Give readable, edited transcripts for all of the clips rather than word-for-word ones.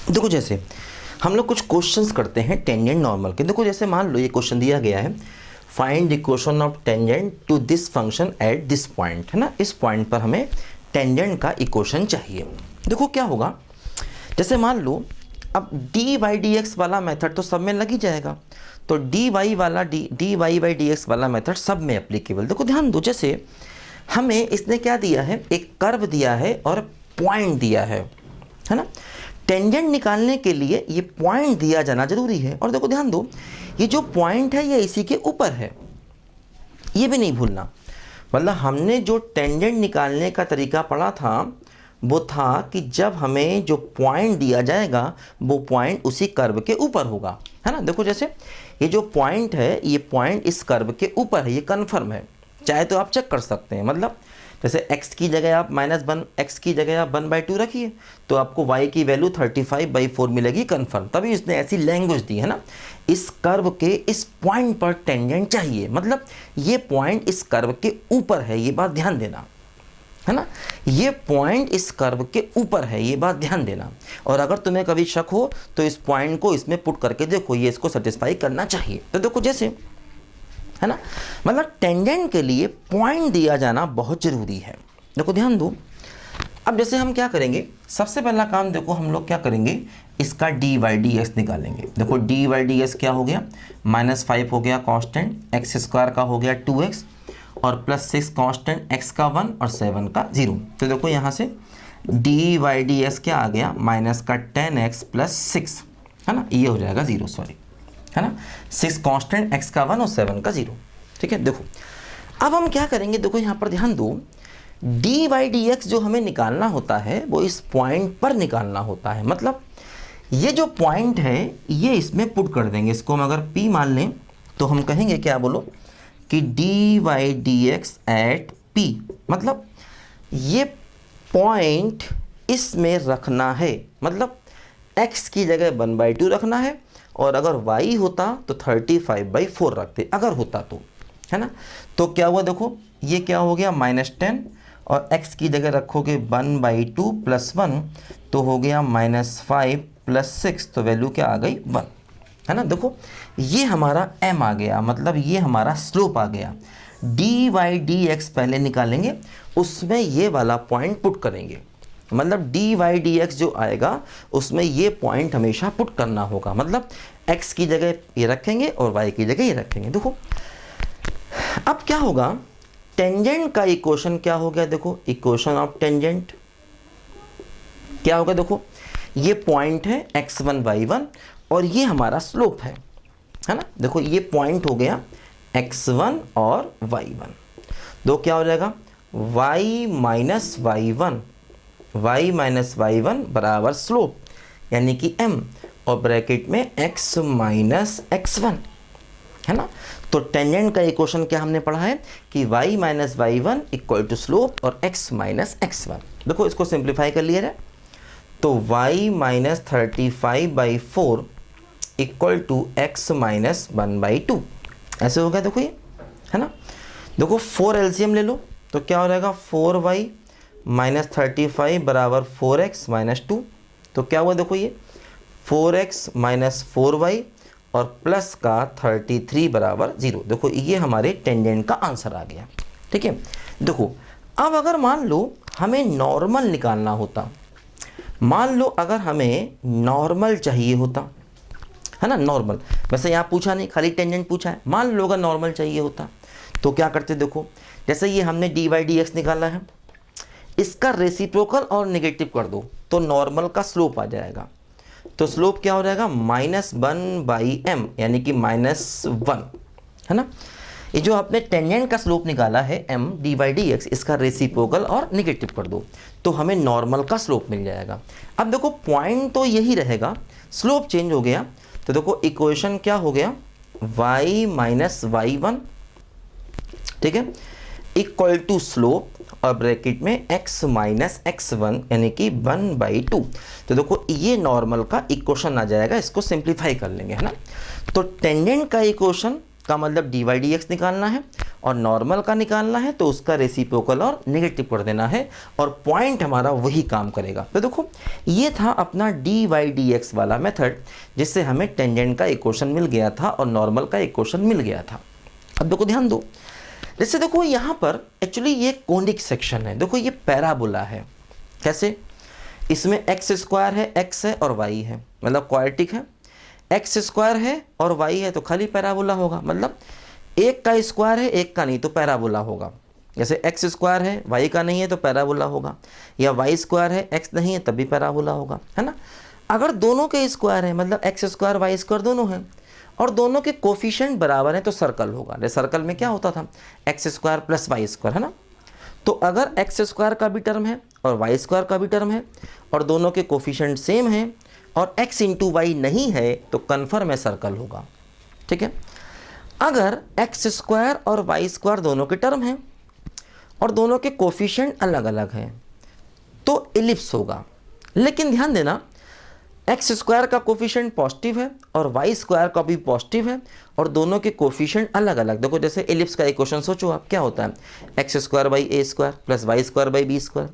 देखो जैसे हम लोग कुछ क्वेश्चंस करते हैं टेंजेंट नॉर्मल के। देखो जैसे मान लो ये क्वेश्चन दिया गया है, find the equation of tangent to this function at this point, है ना। इस पॉइंट पर हमें टेंजेंट का इक्वेशन चाहिए। देखो क्या होगा, जैसे मान लो अब डी वाई डी एक्स वाला मेथड तो सब में लग ही जाएगा, तो d y y by d x वाला मेथड सब में एप्लीकेबल। देखो ध्यान दो, जैसे हमें इसने क्या दिया है, एक कर्व दिया है और पॉइंट दिया है ना। टेंजेंट निकालने के लिए ये पॉइंट दिया जाना जरूरी है। और देखो ध्यान दो, ये जो पॉइंट है ये इसी के ऊपर है, ये भी नहीं भूलना। मतलब हमने जो टेंजेंट निकालने का तरीका पढ़ा था वो था कि जब हमें जो पॉइंट दिया जाएगा वो पॉइंट उसी कर्व के ऊपर होगा, है ना। देखो जैसे ये जो पॉइंट है, ये पॉइंट इस कर्व के ऊपर है, ये कन्फर्म है, चाहे तो आप चेक कर सकते हैं। मतलब जैसे x की जगह आप -1, x की जगह आप 1/2 रखिए तो आपको y की वैल्यू 35/4 मिलेगी, कन्फर्म। तभी उसने ऐसी लैंग्वेज दी है ना। इस कर्व के इस पॉइंट पर टेंजेंट चाहिए, मतलब ये पॉइंट इस कर्व के ऊपर है, ये बात ध्यान देना, है ना। ये पॉइंट इस कर्व के ऊपर है, ये बात ध्यान देना। और अगर तुम्हें कभी शक हो तो इस पॉइंट को इसमें पुट करके देखो, ये इसको सेटिस्फाई करना चाहिए। तो देखो जैसे, है ना, मतलब टेंजेंट के लिए पॉइंट दिया जाना बहुत ज़रूरी है। देखो ध्यान दो, अब जैसे हम क्या करेंगे, सबसे पहला काम देखो हम लोग क्या करेंगे, इसका डी वाई डी एक्स निकालेंगे। देखो डी वाई डी एक्स क्या हो गया, -5 हो गया कांस्टेंट, x² का हो गया 2x और +6 कांस्टेंट, x का 1 और 7 का 0। तो देखो यहाँ से डी वाई डी एक्स क्या आ गया, -10x + 6, है ना, ये हो जाएगा 0, सॉरी, है ना। 6 कांस्टेंट, x का 1 और 7 का 0, ठीक है। देखो अब हम क्या करेंगे, देखो यहाँ पर ध्यान दो, डी वाई डी एक्स जो हमें निकालना होता है वो इस पॉइंट पर निकालना होता है। मतलब ये जो पॉइंट है ये इसमें पुट कर देंगे, इसको हम अगर P मान लें तो हम कहेंगे क्या, बोलो कि d y d x at P, मतलब ये पॉइंट इसमें रखना है, मतलब x की जगह 1/2 रखना है, और अगर y होता तो 35/4 रखते, अगर होता तो, है ना। तो क्या हुआ, देखो ये क्या हो गया, -10, और x की जगह रखोगे 1/2 + 1 तो हो गया -5 + 6, तो वैल्यू क्या आ गई, 1, है ना। देखो ये हमारा m आ गया, मतलब ये हमारा स्लोप आ गया। डी वाई डी एक्स पहले निकालेंगे, उसमें ये वाला पॉइंट पुट करेंगे, मतलब डी वाई डी एक्स जो आएगा उसमें ये पॉइंट हमेशा पुट करना होगा। मतलब x की जगह ये रखेंगे और y की जगह ये रखेंगे। देखो अब क्या होगा, टेंजेंट का इक्वेशन क्या हो गया, देखो इक्वेशन ऑफ टेंजेंट क्या होगा, देखो ये पॉइंट है x1 y1 और ये हमारा स्लोप है ना। देखो ये पॉइंट हो गया x1 और y1, दो क्या हो जाएगा, y माइनस y1 बराबर स्लोप यानी कि m, और ब्रैकेट में x माइनस x1, है ना। तो टेंजेंट का इक्वेशन क्या हमने पढ़ा है कि y minus y1 equal to slope और x माइनस x1। देखो इसको सिंप्लीफाई कर लिया जाए तो y minus 35/4 equal to x minus 1/2, ऐसे हो गया। देखो ये, है ना। देखो 4 एलसीएम ले लो तो क्या हो जाएगा, 4y माइनस 35 बराबर 4x माइनस 2, तो क्या हुआ, देखो ये 4x माइनस 4y और प्लस का 33 बराबर 0। देखो ये हमारे टेंजेंट का आंसर आ गया, ठीक है। देखो अब अगर मान लो हमें नॉर्मल निकालना होता, मान लो अगर हमें नॉर्मल चाहिए होता, है ना, नॉर्मल, वैसे यहाँ पूछा नहीं, खाली टेंजेंट पूछा है। मान लो अगर नॉर्मल चाहिए होता तो क्या करते, देखो जैसे ये हमने डी वाई डी एक्स निकाला है, इसका रेसिप्रोकल और नेगेटिव कर दो तो नॉर्मल का स्लोप आ जाएगा। तो स्लोप क्या हो जाएगा, -1/m यानी कि -1, है ना। ये जो आपने टेंजेंट का स्लोप निकाला है m d y d x, इसका रेसिप्रोकल और नेगेटिव कर दो तो हमें नॉर्मल का स्लोप मिल जाएगा। अब देखो पॉइंट तो यही रहेगा, स्लोप चेंज हो गया, तो देखो इक्वेशन क्या हो गया, y माइनस y1, ठीक है, इक्वल टू स्लोप और ब्रैकेट में x माइनस x1 यानी कि 1/2। तो देखो ये नॉर्मल का इक्वेशन आ जाएगा, इसको सिंप्लीफाई कर लेंगे, है ना। तो टेंजेंट का इक्वेशन का मतलब डी वाई डी एक्स निकालना है और नॉर्मल का निकालना है तो उसका रेसिप्रोकल और नेगेटिव कर देना है और पॉइंट हमारा वही काम करेगा। तो देखो ये था अपना डी वाई डी एक्स वाला मेथड, जिससे हमें टेंजेंट का इक्वेशन मिल गया था और नॉर्मल का इक्वेशन मिल गया था। अब देखो ध्यान दो, जैसे देखो यहाँ पर एक्चुअली ये कोनिक सेक्शन है, देखो ये पैराबोला है। कैसे? इसमें एक्स स्क्वायर है, एक्स है और वाई है, मतलब क्वाड्रेटिक है। एक्स स्क्वायर है और वाई है तो खाली पैराबोला होगा, मतलब एक का स्क्वायर है एक का नहीं तो पैराबोला होगा। जैसे एक्स स्क्वायर है वाई का नहीं है तो पैराबोला होगा, या वाई स्क्वायर है एक्स नहीं है तब भी पैराबोला होगा, है ना। अगर दोनों के स्क्वायर है, मतलब एक्स स्क्वायर वाई स्क्वायर दोनों हैं और दोनों के कोफिशिएंट बराबर हैं तो सर्कल होगा। जैसे सर्कल में क्या होता था, x square plus y square, है ना। तो अगर एक्स स्क्वायर का भी टर्म है और वाई स्क्वायर का भी टर्म है और दोनों के कोफिशिएंट सेम हैं और x इंटू वाई नहीं है तो कन्फर्म है सर्कल होगा। ठीक है। अगर एक्स स्क्वायर और वाई स्क्वायर दोनों के टर्म हैं और दोनों के कोफिशिएंट अलग अलग हैं तो इलिप्स होगा। लेकिन ध्यान देना, एक्स स्क्वायर का कोफिशिएंट पॉजिटिव है और वाई स्क्वायर का भी पॉजिटिव है और दोनों के कोफिशिएंट अलग अलग। देखो जैसे इलिप्स का इक्वेशन सोचो आप, क्या होता है, x square by a square plus y square by b square.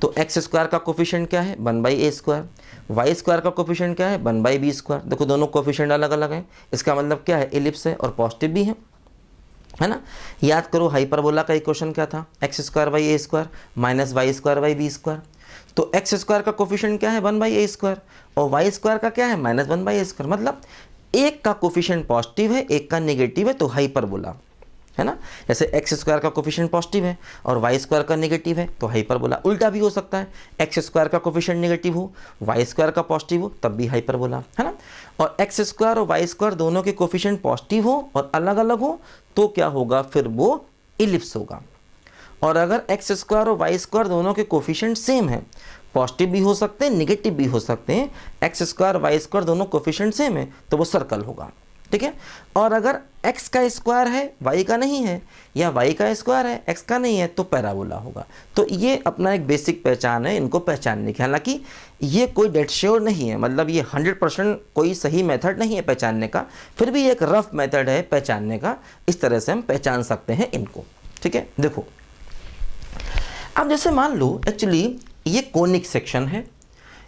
तो एक्स स्क्वायर का कोफिशिएंट क्या है, 1 by a square. Y square का कोफिशिएंट क्या है, 1 बाई बी स्क्वायर। देखो दोनों कोफिशिएंट अलग अलग हैं, इसका मतलब क्या है, इलिप्स है और पॉजिटिव भी है ना। याद करो हाइपरबोला का इक्वेशन क्या था, x square by a square minus y square by b square. तो एक्स स्क्वायर का कोफिशिएंट क्या है, 1 बाई ए स्क्वायर और वाई स्क्वायर का क्या है, माइनस 1 बाई ए स्क्वायर। मतलब एक का कोफिशिएंट पॉजिटिव है एक का नेगेटिव है तो हाइपरबोला, है ना। जैसे एक्स स्क्वायर का कोफिशिएंट पॉजिटिव है और वाई स्क्वायर का नेगेटिव है तो हाइपरबोला। उल्टा भी हो सकता है, एक्स स्क्वायर का कोफिशिएंट नेगेटिव हो वाई स्क्वायर का पॉजिटिव हो तब भी हाइपरबोला, है ना। और एक्स स्क्वायर और वाई स्क्वायर दोनों के कोफिशिएंट पॉजिटिव हो और अलग अलग हो तो क्या होगा, फिर वो इलिप्स होगा। और अगर एक्स स्क्वायर और वाई स्क्वायर दोनों के कोफिशिएंट सेम है, पॉजिटिव भी हो सकते हैं निगेटिव भी हो सकते हैं, एक्स स्क्वायर वाई स्क्वायर दोनों कोफिशिएंट सेम है तो वो सर्कल होगा। ठीक है। और अगर x का स्क्वायर है वाई का नहीं है या y का स्क्वायर है x का नहीं है तो पैराबोला होगा। तो ये अपना एक बेसिक पहचान है इनको पहचानने की। हालांकि ये कोई डेट श्योर नहीं है, मतलब ये 100% कोई सही मेथड नहीं है पहचानने का, फिर भी एक रफ मेथड है पहचानने का। इस तरह से हम पहचान सकते हैं इनको। ठीक है। देखो अब जैसे मान लो एक्चुअली ये कोनिक सेक्शन है,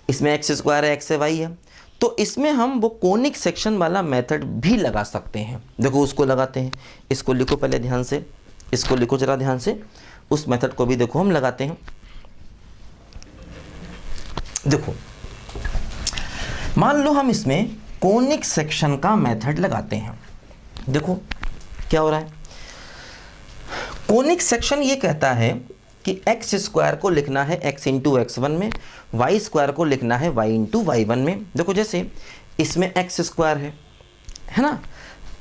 इसमें एक्स स्क्वायर है एक्स है वाई है, तो इसमें हम वो कोनिक सेक्शन वाला मेथड भी लगा सकते हैं। देखो उसको लगाते हैं, इसको लिखो पहले ध्यान से, इसको लिखो जरा ध्यान से, उस मेथड को भी देखो हम लगाते हैं। देखो मान लो हम इसमें कोनिक सेक्शन का मेथड लगाते हैं। देखो क्या हो रहा है, कोनिक सेक्शन ये कहता है कि एक्स स्क्वायर को लिखना है x इंटू x1 में, वाई स्क्वायर को लिखना है y इंटू y1 में। देखो जैसे इसमें एक्स स्क्वायर है ना,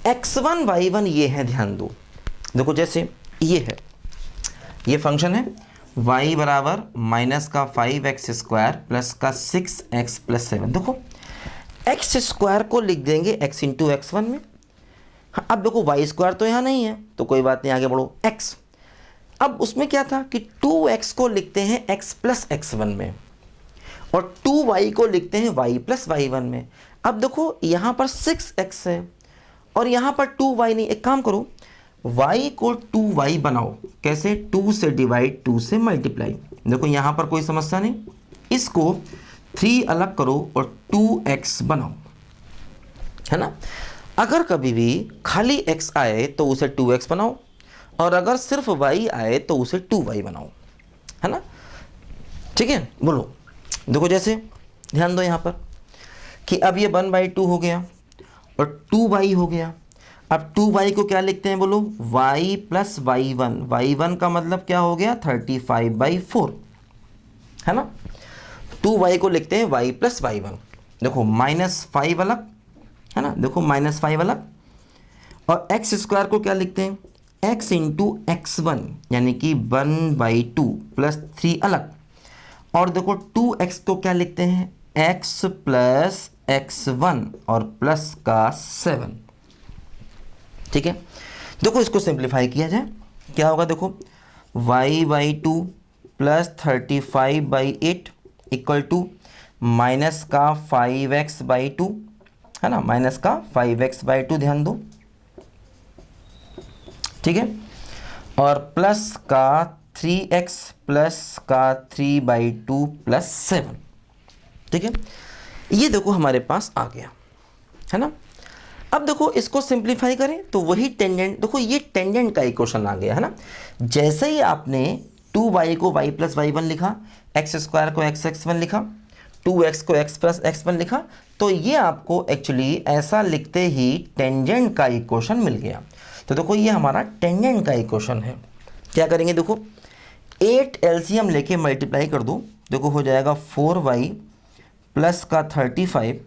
x1 y1 ये है, ध्यान दो। देखो जैसे ये है, ये फंक्शन है y बराबर माइनस का 5x स्क्वायर प्लस का 6x प्लस 7। देखो एक्स स्क्वायर को लिख देंगे x इंटू x1 में। हाँ, अब देखो वाई स्क्वायर तो यहाँ नहीं है तो कोई बात नहीं, आगे बढ़ो x। अब उसमें क्या था कि 2x को लिखते हैं x प्लस x1 में और 2y को लिखते हैं y प्लस y1 में। अब देखो यहाँ पर 6x है और यहाँ पर 2y नहीं, एक काम करो y को 2y बनाओ। कैसे, 2 से डिवाइड 2 से मल्टीप्लाई। देखो यहाँ पर कोई समस्या नहीं, इसको 3 अलग करो और 2x बनाओ, है ना। अगर कभी भी खाली x आए तो उसे 2x बनाओ और अगर सिर्फ y आए तो उसे 2y बनाओ, है ना। ठीक है, बोलो। देखो जैसे ध्यान दो यहाँ पर कि अब ये 1/2 हो गया और 2y हो गया। अब 2y को क्या लिखते हैं, बोलो y प्लस y1। y1 का मतलब क्या हो गया, 35/4, है ना। 2y को लिखते हैं y प्लस y1। देखो -5 अलग, है ना, देखो -5 अलग। और एक्स स्क्वायर को क्या लिखते हैं, x इंटू x1 यानी कि 1/2 प्लस 3 अलग। और देखो 2x को क्या लिखते हैं, x प्लस x1 और प्लस का 7। ठीक है। देखो इसको सिंप्लीफाई किया जाए क्या होगा, देखो y/2 plus 35/8 equal to minus का 5x/2, है ना, माइनस का 5x/2। ध्यान दो, ठीक है। और प्लस का 3x प्लस का 3/2 प्लस 7। ठीक है, ये देखो हमारे पास आ गया है ना। अब देखो इसको सिंप्लीफाई करें तो वही टेंजेंट, देखो ये टेंजेंट का इक्वेशन आ गया है ना। जैसे ही आपने 2y को y प्लस y1 लिखा, एक्स स्क्वायर को x1 लिखा, 2x को x प्लस x1 लिखा, तो ये आपको एक्चुअली ऐसा लिखते ही टेंजेंट का इक्वेशन मिल गया। तो देखो ये हमारा टेंजेंट का इक्वेशन है। क्या करेंगे, देखो 8 एलसीएम लेके मल्टीप्लाई कर दो, देखो हो जाएगा 4y प्लस का 35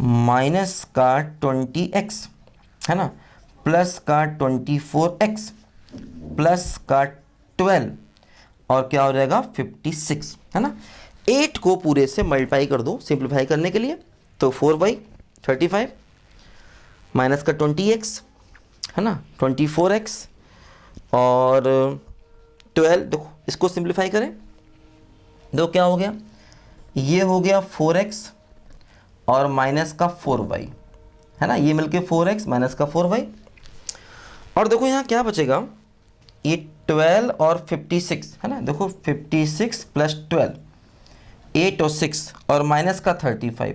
माइनस का 20x है ना, प्लस का 24x प्लस का 12 और क्या हो जाएगा 56 है ना। 8 को पूरे से मल्टीप्लाई कर दो सिंप्लीफाई करने के लिए, तो 4y 35 माइनस का 20x है ना, 24x और 12, देखो इसको सिंप्लीफाई करें, देखो क्या हो गया, ये हो गया 4x और माइनस का 4y है ना, ये मिलके 4x माइनस का 4y। और देखो यहाँ क्या बचेगा, ये 12 और 56 है ना, देखो 56 प्लस 12 8 और 6 और माइनस का 35,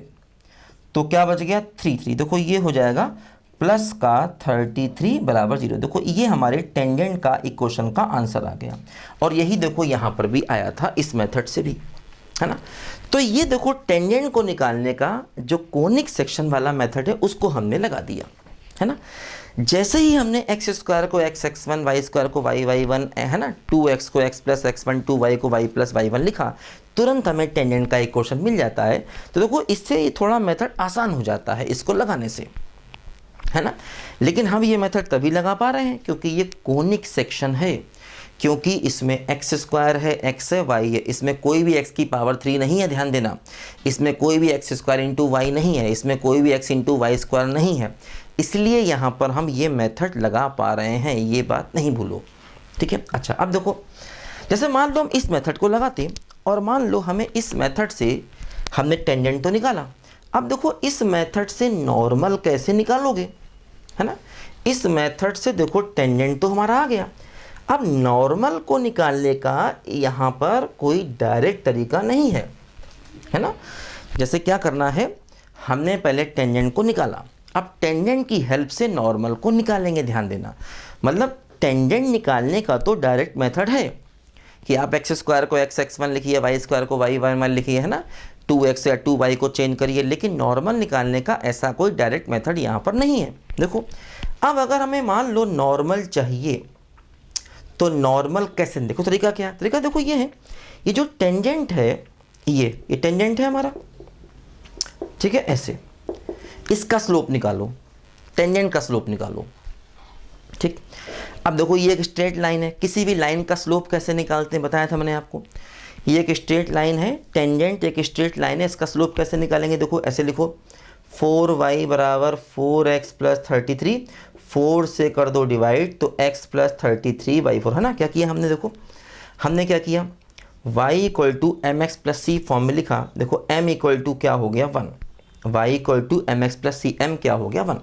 तो क्या बच गया 3। देखो ये हो जाएगा प्लस का 33 बराबर 0। देखो ये हमारे टेंजेंट का इक्वेशन का आंसर आ गया। और यही देखो यहाँ पर भी आया था इस मेथड से भी है ना। तो ये देखो टेंजेंट को निकालने का जो कोनिक सेक्शन वाला मेथड है उसको हमने लगा दिया है ना। जैसे ही हमने एक्स स्क्वायर को x1, वाई स्क्वायर को y1 है ना, 2x को x प्लस x1, 2y को y प्लस y1 लिखा, तुरंत हमें टेंजेंट का इक्वेशन मिल जाता है। तो देखो इससे ये थोड़ा मेथड आसान हो जाता है इसको लगाने से है ना। लेकिन हम ये मेथड तभी लगा पा रहे हैं क्योंकि ये कोनिक सेक्शन है, क्योंकि इसमें एक्स स्क्वायर है, एक्स है, वाई है, इसमें कोई भी एक्स की पावर 3 नहीं है, ध्यान देना, इसमें कोई भी एक्स स्क्वायर इंटू वाई नहीं है, इसमें कोई भी एक्स इंटू वाई स्क्वायर नहीं है, इसलिए यहाँ पर हम ये मेथड लगा पा रहे हैं, ये बात नहीं भूलो। ठीक है, अच्छा अब देखो जैसे मान लो हम इस मेथड को लगाते और मान लो हमें इस मेथड से हमने टेंजेंट तो निकाला, अब देखो इस मेथड से नॉर्मल कैसे निकालोगे है ना। इस मेथड से देखो टेंजेंट तो हमारा आ गया, अब नॉर्मल को निकालने का यहाँ पर कोई डायरेक्ट तरीका नहीं है है ना। जैसे क्या करना है, हमने पहले टेंजेंट को निकाला, अब टेंजेंट की हेल्प से नॉर्मल को निकालेंगे, ध्यान देना। मतलब टेंजेंट निकालने का तो डायरेक्ट मेथड है कि आप एक्स स्क्वायर को x1 लिखिए, वाई स्क्वायर को y1 लिखिए है ना, 2x या 2y को चेंज करिए, लेकिन नॉर्मल निकालने का ऐसा कोई डायरेक्ट मेथड यहाँ पर नहीं है। देखो अब अगर हमें मान लो नॉर्मल चाहिए तो नॉर्मल कैसे, देखो तरीका क्या है, तरीका देखो ये है, ये जो टेंजेंट है ये टेंजेंट है हमारा, ठीक है, ऐसे इसका स्लोप निकालो, टेंजेंट का स्लोप निकालो। ठीक, अब देखो ये एक स्ट्रेट लाइन है, किसी भी लाइन का स्लोप कैसे निकालते हैं बताया था मैंने आपको, ये एक स्ट्रेट लाइन है, टेंजेंट एक स्ट्रेट लाइन है, इसका स्लोप कैसे निकालेंगे, देखो ऐसे लिखो 4y बराबर 4x प्लस 33, 4 से कर दो डिवाइड तो x प्लस 33/4 है ना। क्या किया हमने, देखो हमने क्या किया, y equal to m x plus c form में लिखा, देखो m इक्वल टू क्या हो गया 1, y equal to m x plus c, m क्या हो गया 1।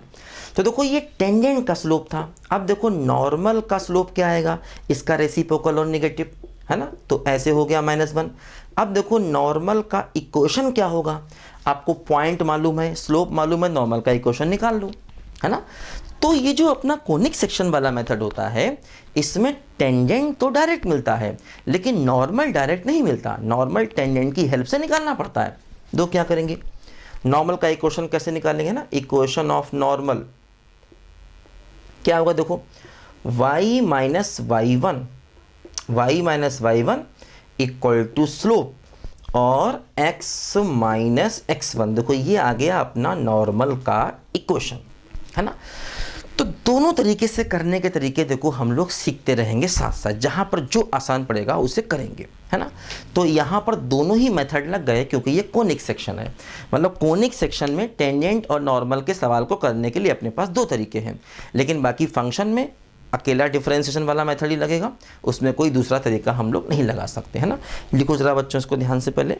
तो देखो ये टेंजेंट का स्लोप था। अब देखो नॉर्मल का स्लोप क्या आएगा, इसका रेसिप्रोकल और नेगेटिव है ना, तो ऐसे हो गया -1। अब देखो नॉर्मल का इक्वेशन क्या होगा, आपको पॉइंट मालूम है, स्लोप मालूम है, नॉर्मल का इक्वेशन निकाल लो है ना। तो ये जो अपना कोनिक सेक्शन वाला मेथड होता है इसमें टेंजेंट तो डायरेक्ट मिलता है लेकिन नॉर्मल डायरेक्ट नहीं मिलता, नॉर्मल टेंजेंट की हेल्प से निकालना पड़ता है। दो क्या करेंगे, नॉर्मल का इक्वेशन कैसे निकालेंगे ना, इक्वेशन ऑफ नॉर्मल क्या होगा, देखो y minus y1 equal to slope और x माइनस x1, देखो ये आ गया अपना नॉर्मल का इक्वेशन है ना। तो दोनों तरीके से करने के तरीके देखो हम लोग सीखते रहेंगे साथ साथ, जहाँ पर जो आसान पड़ेगा उसे करेंगे है ना। तो यहाँ पर दोनों ही मेथड लग गए क्योंकि ये कोनिक सेक्शन है, मतलब कोनिक सेक्शन में टेंजेंट और नॉर्मल के सवाल को करने के लिए अपने पास दो तरीके हैं, लेकिन बाकी फंक्शन में अकेला डिफरेंशिएशन वाला मेथड ही लगेगा, उसमें कोई दूसरा तरीका हम लोग नहीं लगा सकते है ना। लिखो जरा बच्चों इसको ध्यान से पहले।